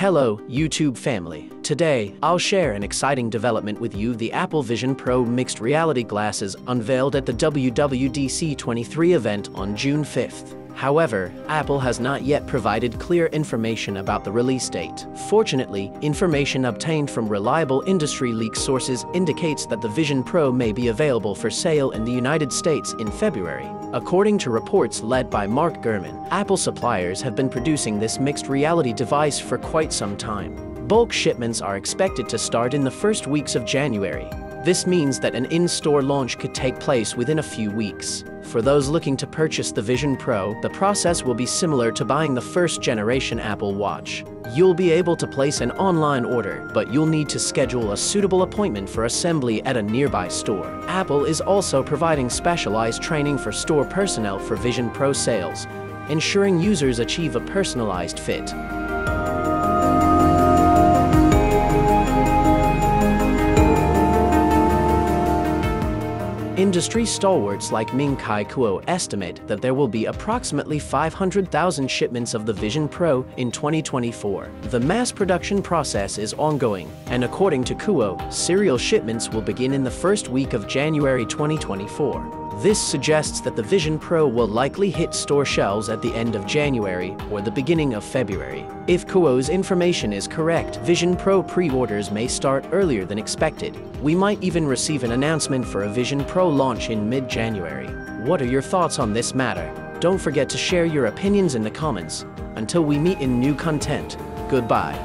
Hello, YouTube family. Today, I'll share an exciting development with you: the Apple Vision Pro mixed reality glasses unveiled at the WWDC 23 event on June 5th. However, Apple has not yet provided clear information about the release date. Fortunately, information obtained from reliable industry leak sources indicates that the Vision Pro may be available for sale in the United States in February. According to reports led by Mark Gurman, Apple suppliers have been producing this mixed reality device for quite some time. Bulk shipments are expected to start in the first weeks of January. This means that an in-store launch could take place within a few weeks. For those looking to purchase the Vision Pro, the process will be similar to buying the first-generation Apple Watch. You'll be able to place an online order, but you'll need to schedule a suitable appointment for assembly at a nearby store. Apple is also providing specialized training for store personnel for Vision Pro sales, ensuring users achieve a personalized fit. Industry stalwarts like Ming-Chi Kuo estimate that there will be approximately 500,000 shipments of the Vision Pro in 2024. The mass production process is ongoing, and according to Kuo, serial shipments will begin in the first week of January 2024. This suggests that the Vision Pro will likely hit store shelves at the end of January or the beginning of February. If Kuo's information is correct, Vision Pro pre-orders may start earlier than expected. We might even receive an announcement for a Vision Pro launch in mid-January. What are your thoughts on this matter? Don't forget to share your opinions in the comments. Until we meet in new content, goodbye.